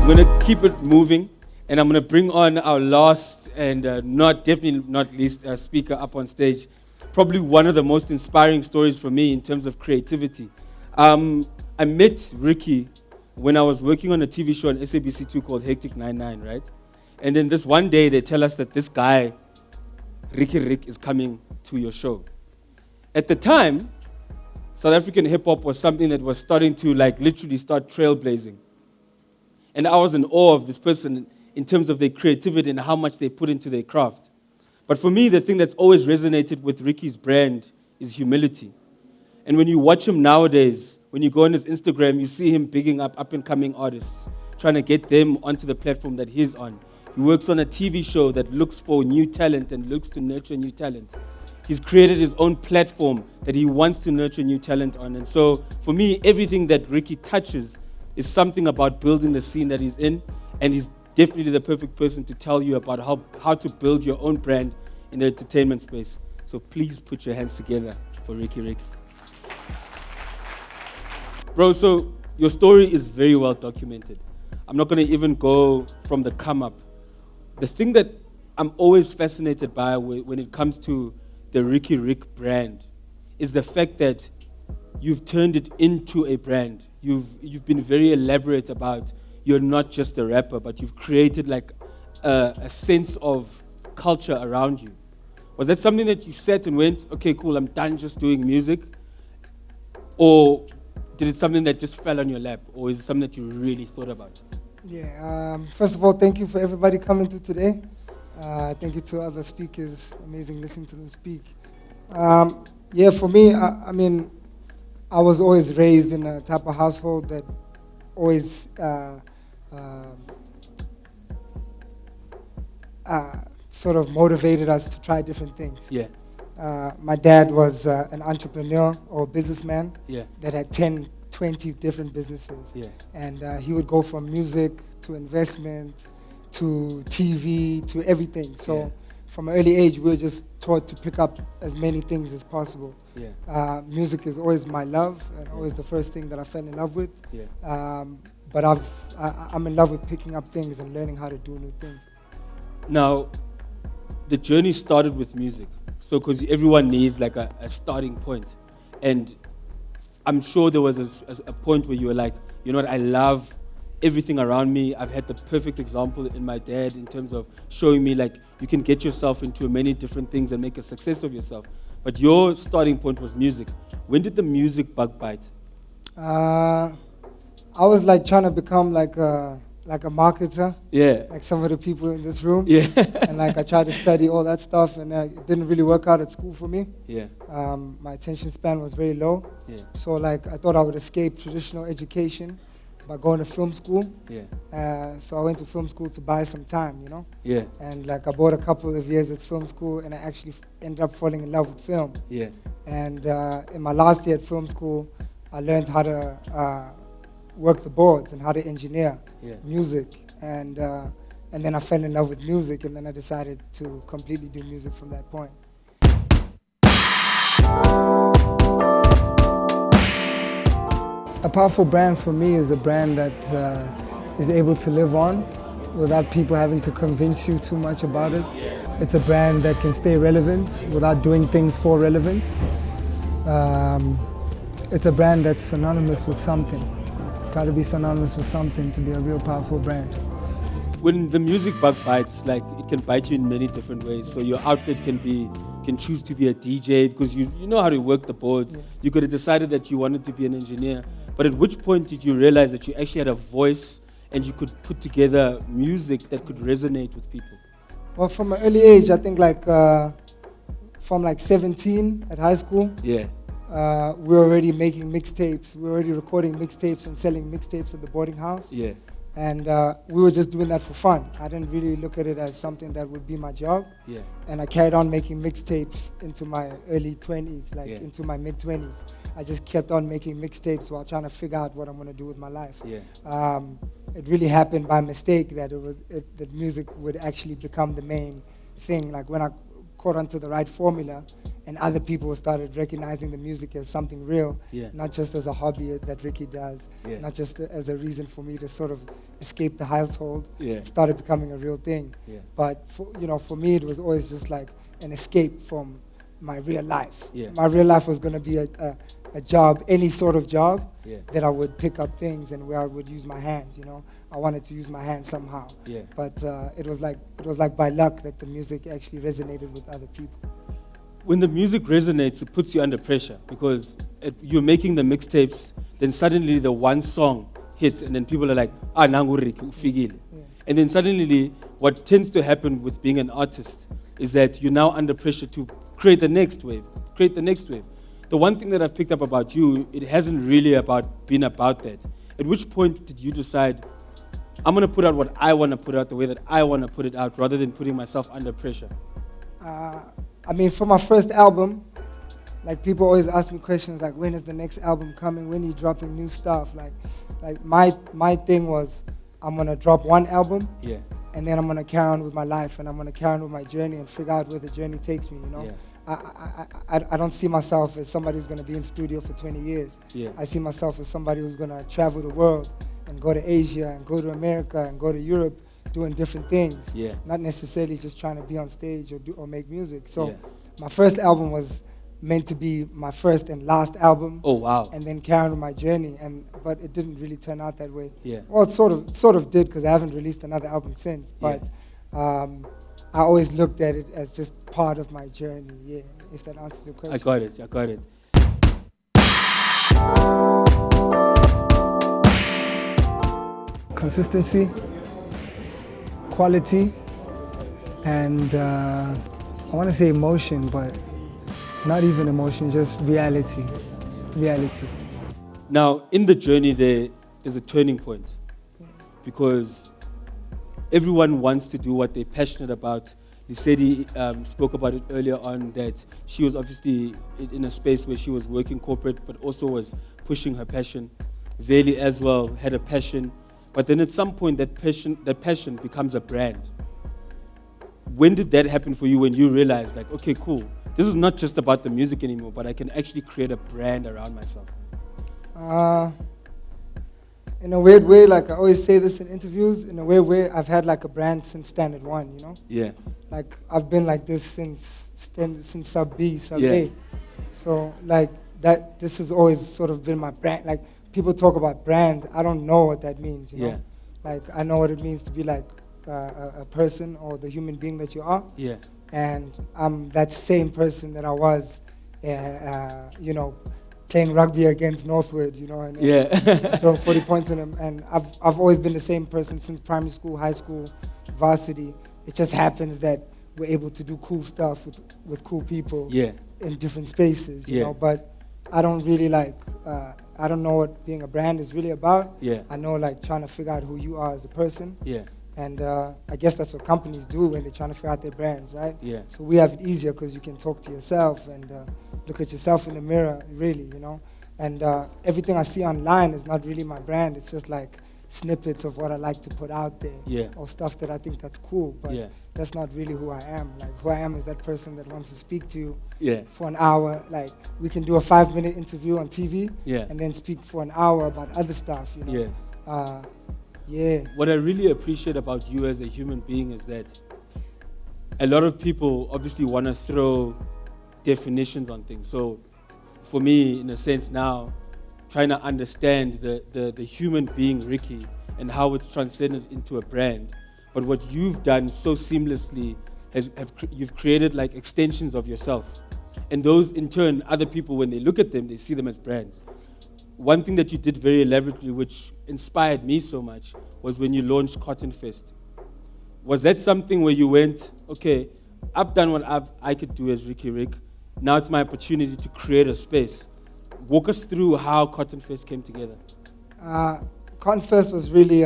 I'm going to keep it moving, and I'm going to bring on our last and definitely not least speaker up on stage. Probably one of the most inspiring stories for me in terms of creativity. I met Ricky when I was working on a TV show on SABC2 called Hectic 99, right? And then this one day they tell us that this guy, Riky Rick, is coming to your show. At the time, South African hip-hop was something that was starting to literally start trailblazing. And I was in awe of this person in terms of their creativity and how much they put into their craft. But for me, the thing that's always resonated with Ricky's brand is humility. And when you watch him nowadays, when you go on his Instagram, you see him bigging up-and-coming artists, trying to get them onto the platform that he's on. He works on a TV show that looks for new talent and looks to nurture new talent. He's created his own platform that he wants to nurture new talent on. And so, for me, everything that Ricky touches is something about building the scene that he's in, and he's definitely the perfect person to tell you about how to build your own brand in the entertainment space. So please put your hands together for Riky Rick. Bro, so your story is very well documented. I'm not going to even go from the come up. The thing that I'm always fascinated by when it comes to the Riky Rick brand is the fact that you've turned it into a brand. You've been very elaborate about you're not just a rapper, but you've created a sense of culture around you. Was that something that you sat and went, okay, cool, I'm done just doing music? Or did it something that just fell on your lap? Or is it something that you really thought about? Yeah, first of all, thank you for everybody coming to today. Thank you to other speakers. Amazing listening to them speak. Yeah, for me, I was always raised in a type of household that always sort of motivated us to try different things. Yeah. My dad was an entrepreneur or businessman Yeah. that had 10, 20 different businesses. Yeah. And he would go from music to investment to TV to everything. So Yeah. from an early age, we were just taught to pick up as many things as possible. Yeah. Music is always my love and always the first thing that I fell in love with. Yeah. But I'm in love with picking up things and learning how to do new things. Now, the journey started with music. So, because everyone needs a starting point. And I'm sure there was a point where you were like, you know what, I love everything around me. I've had the perfect example in my dad in terms of showing me you can get yourself into many different things and make a success of yourself. But your starting point was music. When did the music bug bite? I was trying to become like a marketer. Yeah. Like some of the people in this room. Yeah. And I tried to study all that stuff, and it didn't really work out at school for me. Yeah. My attention span was very low. Yeah. So I thought I would escape traditional education by going to film school. Yeah. So I went to film school to buy some time, you know? Yeah. And I bought a couple of years at film school, and I actually ended up falling in love with film. Yeah. And in my last year at film school, I learned how to work the boards and how to engineer music. And then I fell in love with music, and then I decided to completely do music from that point. A powerful brand for me is a brand that is able to live on without people having to convince you too much about it. It's a brand that can stay relevant without doing things for relevance. It's a brand that's synonymous with something. Got to be synonymous with something to be a real powerful brand. When the music bug bites, it can bite you in many different ways. So your outlet can choose to be a DJ because you know how to work the boards. Yeah. You could have decided that you wanted to be an engineer. But at which point did you realize that you actually had a voice and you could put together music that could resonate with people? Well, from an early age, I think from 17 at high school. Yeah. We were already making mixtapes. We were already recording mixtapes and selling mixtapes at the boarding house. Yeah. And we were just doing that for fun. I didn't really look at it as something that would be my job. Yeah. And I carried on making mixtapes into my early 20s, into my mid-20s. I just kept on making mixtapes while trying to figure out what I'm going to do with my life. Yeah. It really happened by mistake that that music would actually become the main thing. When I caught onto the right formula and other people started recognizing the music as something real, Yeah. not just as a hobby that Ricky does, Yeah. not just as a reason for me to sort of escape the household. Yeah. It started becoming a real thing. Yeah. But for me, it was always just like an escape from my real life. Yeah. My real life was going to be a job, any sort of job, Yeah. that I would pick up things and where I would use my hands. I wanted to use my hands somehow. Yeah. But it was like by luck that the music actually resonated with other people. When the music resonates, it puts you under pressure because you're making the mixtapes, then suddenly the one song hits, and then people are like, nangu Riky, ufigile. Yeah. And then suddenly, what tends to happen with being an artist is that you're now under pressure to create the next wave, The one thing that I've picked up about you, it hasn't really been about that. At which point did you decide, I'm going to put out what I want to put out the way that I want to put it out rather than putting myself under pressure? For my first album, like people always ask me questions like, when is the next album coming? When are you dropping new stuff? Like my thing was, I'm going to drop one album. Yeah. And then I'm going to carry on with my life, and I'm going to carry on with my journey and figure out where the journey takes me, Yeah. I don't see myself as somebody who's going to be in studio for 20 years. Yeah. I see myself as somebody who's going to travel the world and go to Asia and go to America and go to Europe doing different things. Yeah. Not necessarily just trying to be on stage or make music. So Yeah. my first album was meant to be my first and last album. Oh, wow. And then carry on my journey, but it didn't really turn out that way. Yeah. Well, it sort of did, because I haven't released another album since. But I always looked at it as just part of my journey. Yeah, if that answers your question. I got it. Consistency, quality, and I want to say emotion, but not even emotion, just reality. Now, in the journey there's a turning point because everyone wants to do what they're passionate about. Lisedi spoke about it earlier on, that she was obviously in a space where she was working corporate but also was pushing her passion. Veli as well had a passion, but then at some point that passion becomes a brand. When did that happen for you, when you realized, like, okay, cool, this is not just about the music anymore, but I can actually create a brand around myself? In a weird way, like I always say this in interviews, in a weird way, I've had like a brand since Standard 1, Yeah. Like I've been like this since Sub B, Sub Yeah. A. So like this has always sort of been my brand. Like people talk about brands, I don't know what that means, you know? Yeah. Like I know what it means to be like a person or the human being that you are. Yeah. And I'm that same person that I was, playing rugby against Northwood, and Yeah. throwing 40 points in them. And I've always been the same person since primary school, high school, varsity. It just happens that we're able to do cool stuff with cool people Yeah. in different spaces, you Yeah. know. But I don't really I don't know what being a brand is really about. Yeah. I know like trying to figure out who you are as a person. Yeah. And I guess that's what companies do when they're trying to figure out their brands, right? Yeah. So we have it easier because you can talk to yourself and look at yourself in the mirror, really, And everything I see online is not really my brand. It's just like snippets of what I like to put out there, Yeah. or stuff that I think that's cool. But Yeah. that's not really who I am. Like who I am is that person that wants to speak to you Yeah. for an hour. Like we can do a 5-minute interview on TV, Yeah. and then speak for an hour about other stuff, Yeah. Yeah. What I really appreciate about you as a human being is that a lot of people obviously want to throw definitions on things. So for me, in a sense now, trying to understand the human being Riky and how it's transcended into a brand. But what you've done so seamlessly you've created like extensions of yourself. And those in turn, other people, when they look at them, they see them as brands. One thing that you did very elaborately, which inspired me so much, was when you launched Cotton Fest. Was that something where you went, okay, I've done what I could do as Riky Rick. Now it's my opportunity to create a space. Walk us through how Cotton Fest came together. Cotton Fest was really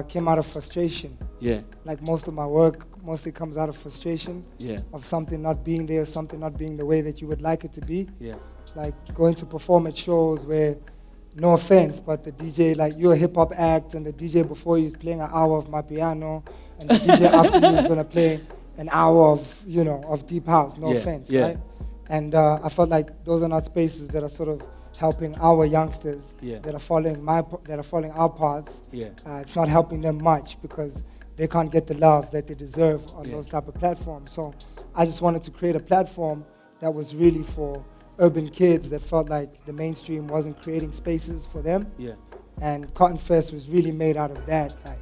came out of frustration. Yeah. Like most of my work mostly comes out of frustration. Yeah. Of something not being there, something not being the way that you would like it to be. Yeah. Like going to perform at shows where, no offense, but the DJ, like you're a hip hop act and the DJ before you is playing an hour of my piano and the DJ after you is going to play an hour of, of deep house, no offense, right? And I felt like those are not spaces that are sort of helping our youngsters Yeah. that are following that are following our paths. Yeah. It's not helping them much because they can't get the love that they deserve on Yeah. those type of platforms. So I just wanted to create a platform that was really for urban kids that felt like the mainstream wasn't creating spaces for them. Yeah. And Cotton Fest was really made out of that. Like,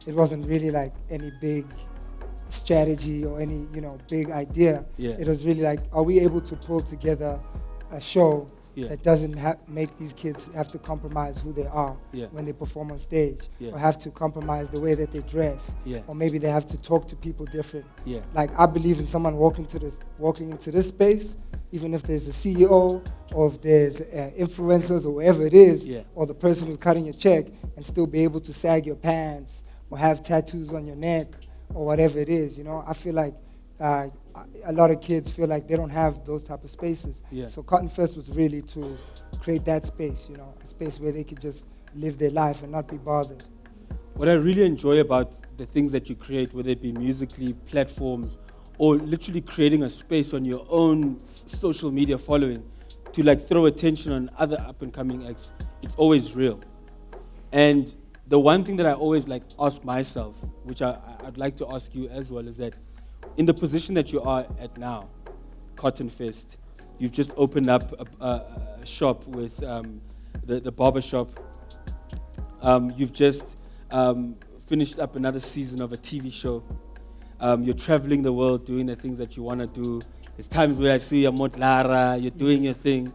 it wasn't really like any big strategy or any big idea. Yeah. It was really like, are we able to pull together a show Yeah. that doesn't make these kids have to compromise who they are Yeah. when they perform on stage, Yeah. or have to compromise the way that they dress, Yeah. or maybe they have to talk to people different. Yeah. Like, I believe in someone walking into this space, even if there's a CEO or if there's influencers or whoever it is, Yeah. or the person who's cutting your check, and still be able to sag your pants or have tattoos on your neck or whatever it is. I feel like a lot of kids feel like they don't have those type of spaces. Yeah. So Cotton Fest was really to create that space, a space where they could just live their life and not be bothered. What I really enjoy about the things that you create, whether it be musically, platforms, or literally creating a space on your own social media following to like throw attention on other up-and-coming acts, it's always real. And the one thing that I always like ask myself, which I'd like to ask you as well, is that in the position that you are at now, Cotton Fest, you've just opened up a shop with the barber shop. You've just finished up another season of a TV show. You're traveling the world doing the things that you want to do. There's times where I see you at Lara, you're doing your thing.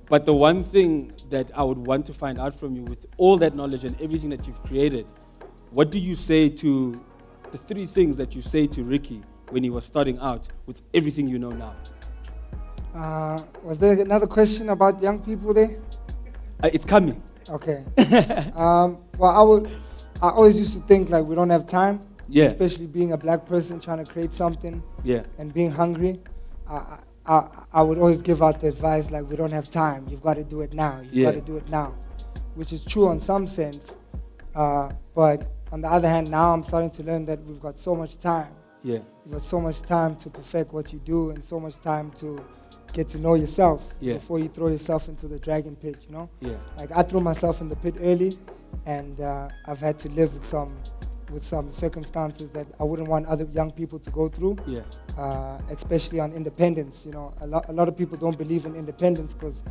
But the one thing that I would want to find out from you, with all that knowledge and everything that you've created, what do you say to the three things that you say to Riky when he was starting out with everything you know now? Was there another question about young people there? It's coming. Okay. Well, I always used to think like we don't have time. Yeah. Especially being a black person trying to create something. Yeah. And being hungry. I would always give out the advice like, we don't have time. You've got to do it now. You've got to do it now. Which is true in some sense. But on the other hand, now I'm starting to learn that we've got so much time. Yeah. You've got so much time to perfect what you do and so much time to get to know yourself before you throw yourself into the dragon pit, Yeah. Like, I threw myself in the pit early, and I've had to live with some circumstances that I wouldn't want other young people to go through. Yeah. Especially on independence. A lot of people don't believe in independence because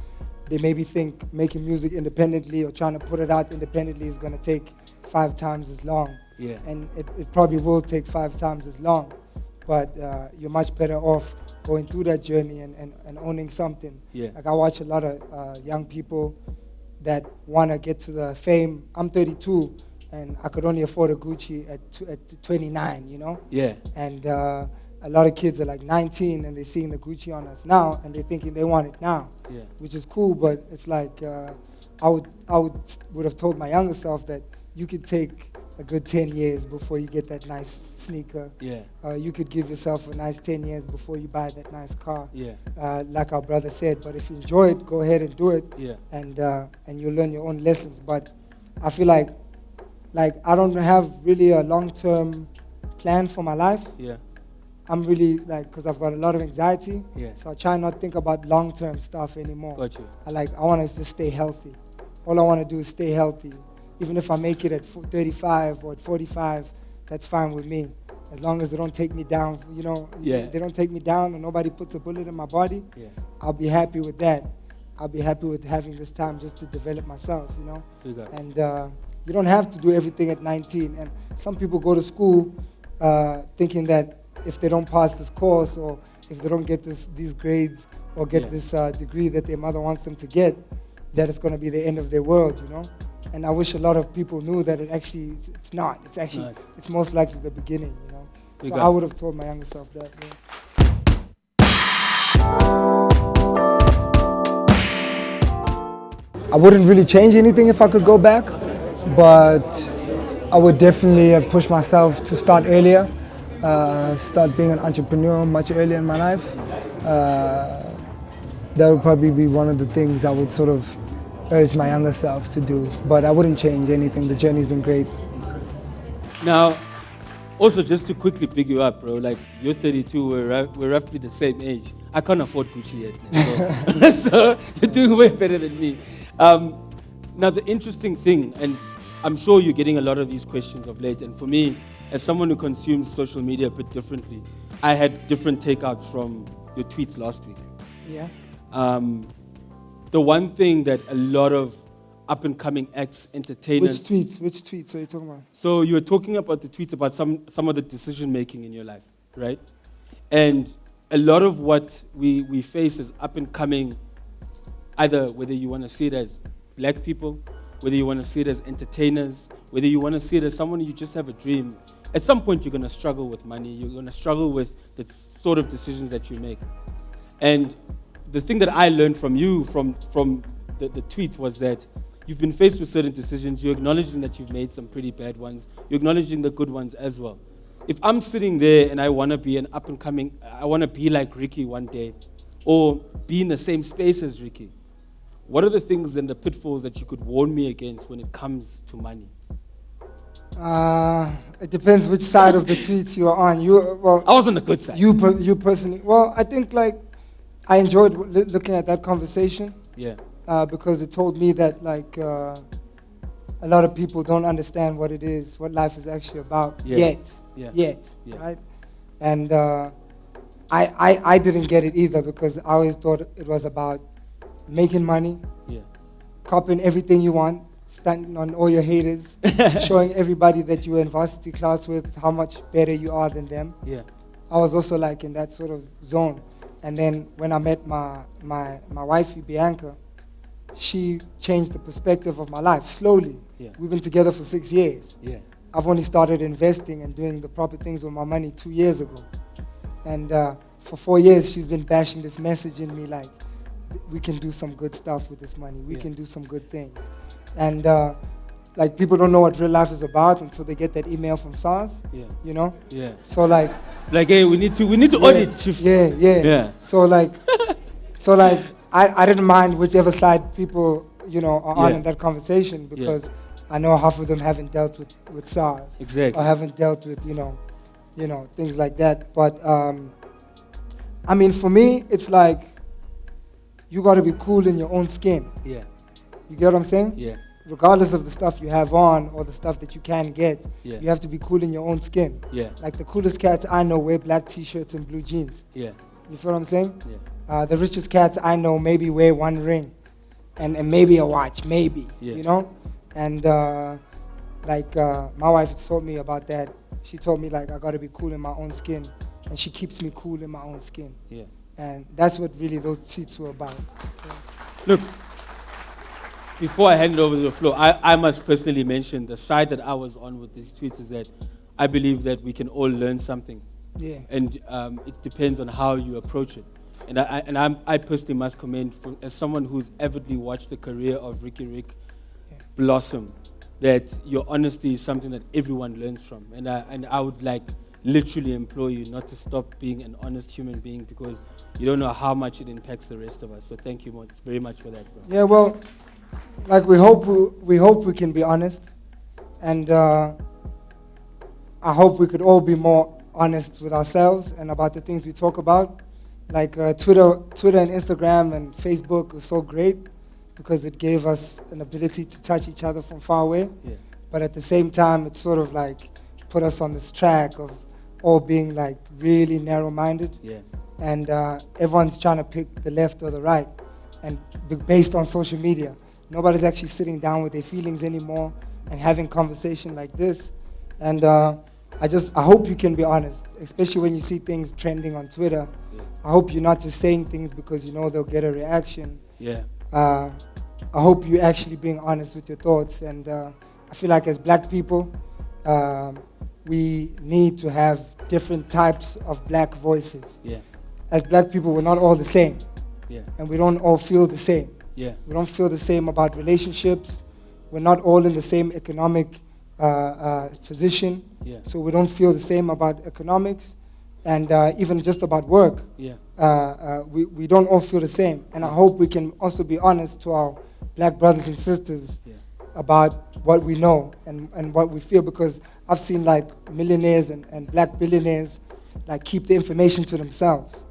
they maybe think making music independently or trying to put it out independently is going to take 5 times as long. Yeah. And it probably will take 5 times as long, but you're much better off going through that journey and owning something. Yeah. Like, I watch a lot of young people that want to get to the fame. I'm 32, and I could only afford a Gucci at 29, Yeah. And a lot of kids are like 19, and they're seeing the Gucci on us now, and they're thinking they want it now, Yeah. which is cool, but it's like I would have told my younger self that you could take a good 10 years before you get that nice sneaker. Yeah. You could give yourself a nice 10 years before you buy that nice car. Yeah. Like our brother said, but if you enjoy it, go ahead and do it. Yeah. And you'll learn your own lessons. But I feel like I don't have really a long-term plan for my life. Yeah. I'm really because I've got a lot of anxiety. Yeah. So I try not to think about long-term stuff anymore. Got you. I want to just stay healthy. All I want to do is stay healthy. Even if I make it at 35 or at 45, that's fine with me. As long as they don't take me down, Yeah. they don't take me down and nobody puts a bullet in my body, Yeah. I'll be happy with that. I'll be happy with having this time just to develop myself, And you don't have to do everything at 19. And some people go to school thinking that if they don't pass this course or if they don't get these grades or get this degree that their mother wants them to get, that it's going to be the end of their world, And I wish a lot of people knew that it's not. It's actually, it's most likely the beginning, So I would have told my younger self that. Yeah. I wouldn't really change anything if I could go back, but I would definitely have pushed myself to start earlier, start being an entrepreneur much earlier in my life. That would probably be one of the things I would sort of urge my younger self to do, but I wouldn't change anything. The journey's been great. Now, Also, just to quickly pick you up, bro, like you're 32, we're roughly the same age. I can't afford Gucci yet, man, so you're doing way better than me. Now, the interesting thing, and I'm sure you're getting a lot of these questions of late, and for me, as someone who consumes social media a bit differently, I had different takeouts from your tweets last week. Yeah. The one thing that a lot of up-and-coming acts, entertainers... Which tweets are you talking about? So you were talking about the tweets about some of the decision-making in your life, right? And a lot of what we face as up-and-coming, either whether you want to see it as black people, whether you want to see it as entertainers, whether you want to see it as someone you just have a dream, at some point you're going to struggle with money, you're going to struggle with the sort of decisions that you make. And the thing that I learned from you, from the tweets, was that you've been faced with certain decisions, you're acknowledging that you've made some pretty bad ones, you're acknowledging the good ones as well. If I'm sitting there and I want to be an up-and-coming, I want to be like Riky one day, or be in the same space as Riky, what are the things and the pitfalls that you could warn me against when it comes to money? It depends which side of the tweets you are on. I was on the good side. You personally. Well, I think like I enjoyed looking at that conversation. Yeah. Because it told me that like a lot of people don't understand what it is, what life is actually about yet, right? And I didn't get it either because I always thought it was about making money, copying everything you want, standing on all your haters, showing everybody that you were in varsity class with how much better you are than them. Yeah. I was also like in that sort of zone. And then when I met my wifey, Bianca, she changed the perspective of my life slowly. Yeah. We've been together for 6 years. Yeah. I've only started investing and doing the proper things with my money 2 years ago. And for 4 years, she's been bashing this message in me like, we can do some good stuff with this money. We can do some good things. And like people don't know what real life is about until they get that email from SARS. Yeah. You know? Yeah. So like, hey, we need to audit. Yeah. So like, I didn't mind whichever side people, are on in that conversation because I know half of them haven't dealt with SARS. Exactly. Or haven't dealt with, things like that. But I mean, for me, it's like you got to be cool in your own skin. Yeah. You get what I'm saying? Yeah. Regardless of the stuff you have on or the stuff that you can get, you have to be cool in your own skin. Yeah. Like the coolest cats I know wear black t-shirts and blue jeans. Yeah. You feel what I'm saying? Yeah. The richest cats I know maybe wear one ring and maybe a watch, maybe, And my wife told me about that. She told me like I got to be cool in my own skin, and she keeps me cool in my own skin. Yeah. And that's what really those tweets were about. Yeah. Look, before I hand it over to the floor, I must personally mention the side that I was on with these tweets is that I believe that we can all learn something. Yeah. And it depends on how you approach it. And I personally must commend, as someone who's avidly watched the career of Riky Rick blossom, that your honesty is something that everyone learns from. And I would like literally implore you not to stop being an honest human being because you don't know how much it impacts the rest of us. So thank you very much for that, bro. Yeah, well, like we hope we can be honest, and I hope we could all be more honest with ourselves and about the things we talk about. Like Twitter and Instagram and Facebook was so great because it gave us an ability to touch each other from far away. Yeah. But at the same time, it sort of like put us on this track of all being like really narrow-minded. Yeah. And everyone's trying to pick the left or the right, and based on social media. Nobody's actually sitting down with their feelings anymore and having conversation like this. And I hope you can be honest, especially when you see things trending on Twitter. Yeah. I hope you're not just saying things because you know they'll get a reaction. Yeah. I hope you're actually being honest with your thoughts. And I feel like as black people, we need to have different types of black voices. Yeah. As black people, we're not all the same. Yeah. And we don't all feel the same. Yeah. We don't feel the same about relationships. We're not all in the same economic position. Yeah. So we don't feel the same about economics. And even just about work, Yeah. we don't all feel the same. And I hope we can also be honest to our black brothers and sisters about what we know and what we feel, because I've seen like millionaires and black billionaires like keep the information to themselves,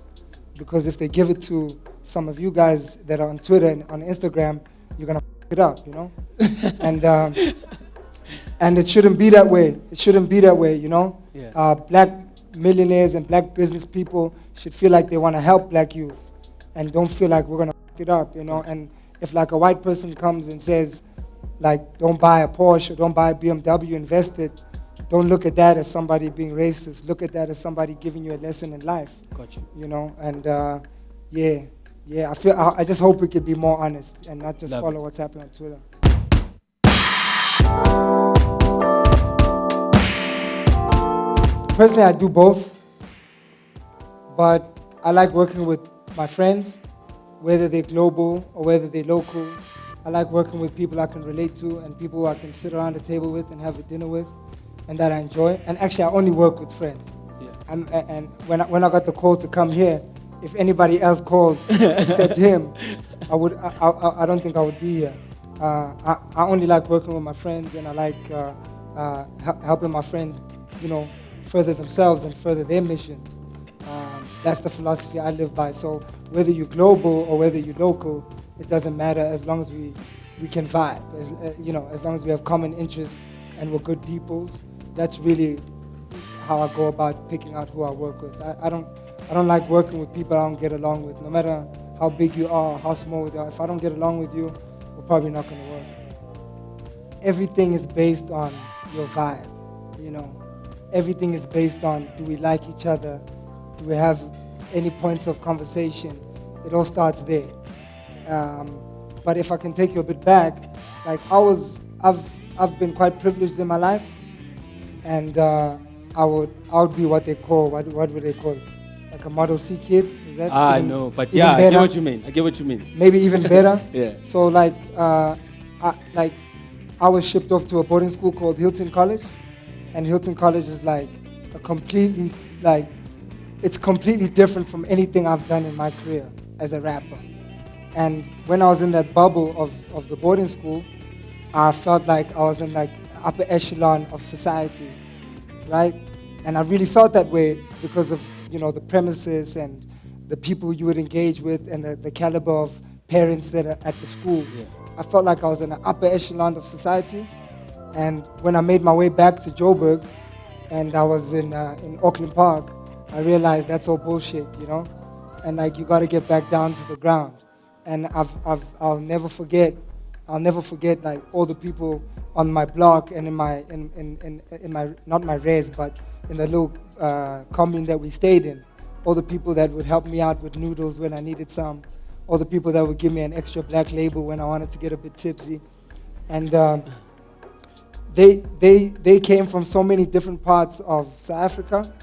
because if they give it to some of you guys that are on Twitter and on Instagram, you're gonna f it up, you know. And it shouldn't be that way. It shouldn't be that way, you know. Yeah. Black millionaires and black business people should feel like they want to help black youth, and don't feel like we're gonna f it up, you know. And if like a white person comes and says, like, don't buy a Porsche or don't buy a BMW, invest it, don't look at that as somebody being racist. Look at that as somebody giving you a lesson in life. Gotcha. You know, and yeah, I just hope we could be more honest and not just follow what's happening on Twitter. Personally, I do both, but I like working with my friends, whether they're global or whether they're local. I like working with people I can relate to and people I can sit around the table with and have a dinner with, and that I enjoy. And actually, I only work with friends. Yeah. And when I got the call to come here, if anybody else called except him, I don't think I would be here. I only like working with my friends, and I like helping my friends, you know, further themselves and further their missions. That's the philosophy I live by. So whether you're global or whether you're local, it doesn't matter, as long as we can vibe. You know, as long as we have common interests and we're good peoples. That's really how I go about picking out who I work with. I don't like working with people I don't get along with. No matter how big you are, or how small you are, if I don't get along with you, we're probably not going to work. Everything is based on your vibe, you know. Everything is based on, do we like each other? Do we have any points of conversation? It all starts there. But if I can take you a bit back, like I've been quite privileged in my life, and I would be what they call, what would they call it? Like a Model C kid? Is that No, but yeah, I get what you mean. I get what you mean. Maybe even better. Yeah. So like I was shipped off to a boarding school called Hilton College, and Hilton College is like it's completely different from anything I've done in my career as a rapper. And when I was in that bubble of the boarding school, I felt like I was in like upper echelon of society, right? And I really felt that way because of, you know, the premises and the people you would engage with and the caliber of parents that are at the school. Yeah. I felt like I was in an upper echelon of society. And when I made my way back to Joburg and I was in Auckland Park, I realized that's all bullshit, you know? And like, you gotta get back down to the ground. And I'll never forget like all the people on my block and in my not my res, but in the little commune that we stayed in. All the people that would help me out with noodles when I needed some. All the people that would give me an extra black label when I wanted to get a bit tipsy. And they came from so many different parts of South Africa,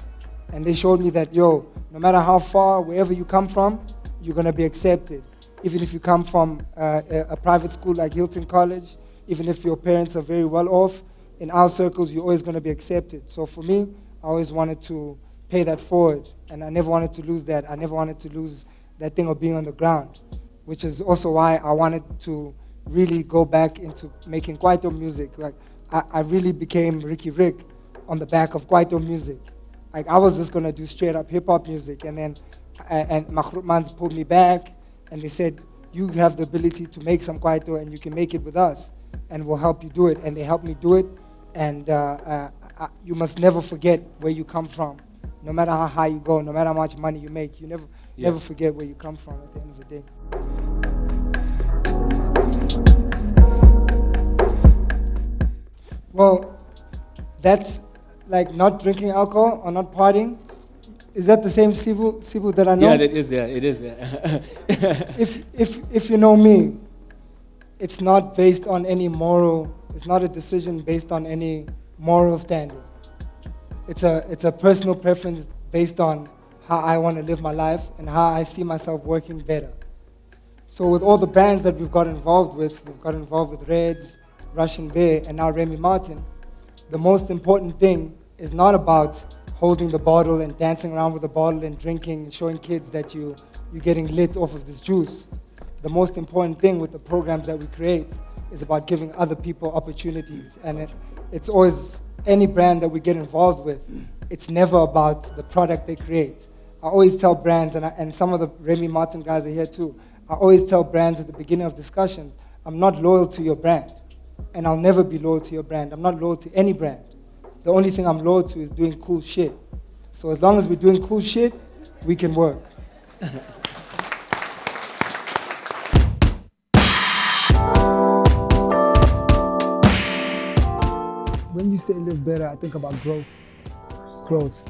and they showed me that, yo, no matter how far, wherever you come from, you're gonna be accepted. Even if you come from a private school like Hilton College, even if your parents are very well off, in our circles, you're always gonna be accepted. So for me, I always wanted to pay that forward, and I never wanted to lose that. I never wanted to lose that thing of being on the ground, which is also why I wanted to really go back into making Kwaito music. Like, I really became Riky Rick on the back of Kwaito music. Like, I was just gonna do straight up hip hop music, and then Makhroop Mans pulled me back, and they said, you have the ability to make some Kwaito, and you can make it with us, and we'll help you do it. And they helped me do it, and you must never forget where you come from. No matter how high you go, no matter how much money you make, you never forget where you come from at the end of the day. Well, that's like not drinking alcohol or not partying. Is that the same Sibu that I know? Yeah, it is. If you know me, it's not based on any moral, it's not a decision based on any moral standard. It's a personal preference based on how I want to live my life and how I see myself working better. So with all the bands that we've got involved with Reds, Russian Bear, and now Remy Martin, the most important thing is not about holding the bottle and dancing around with the bottle and drinking and showing kids that you're getting lit off of this juice. The most important thing with the programs that we create is about giving other people opportunities. And it's always any brand that we get involved with, it's never about the product they create. I always tell brands, and some of the Remy Martin guys are here too, I always tell brands at the beginning of discussions, I'm not loyal to your brand, and I'll never be loyal to your brand. I'm not loyal to any brand. The only thing I'm loyal to is doing cool shit. So as long as we're doing cool shit, we can work. When you say live better, I think about growth. Growth.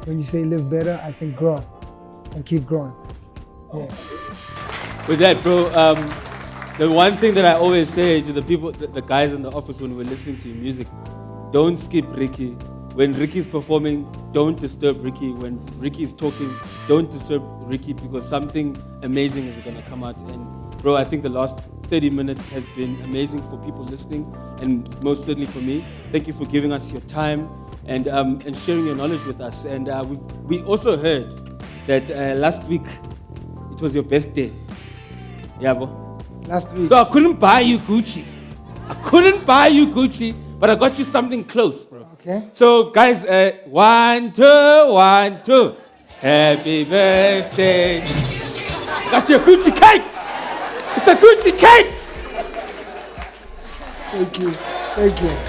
When you say live better, I think grow and keep growing. Yeah. With that, bro, the one thing that I always say to the people, the guys in the office when we're listening to your music, don't skip Riky. When Ricky's performing, don't disturb Riky. When Ricky's talking, don't disturb Riky, because something amazing is going to come out. And bro, I think the last 30 minutes has been amazing for people listening, and most certainly for me. Thank you for giving us your time and sharing your knowledge with us. And we also heard that last week it was your birthday. Yeah, bro. Last week. So I couldn't buy you Gucci. But I got you something close, bro. Okay. So guys, 1, 2, 1, 2. Happy birthday. Got your Gucci cake. It's a Gucci cake. Thank you. Thank you.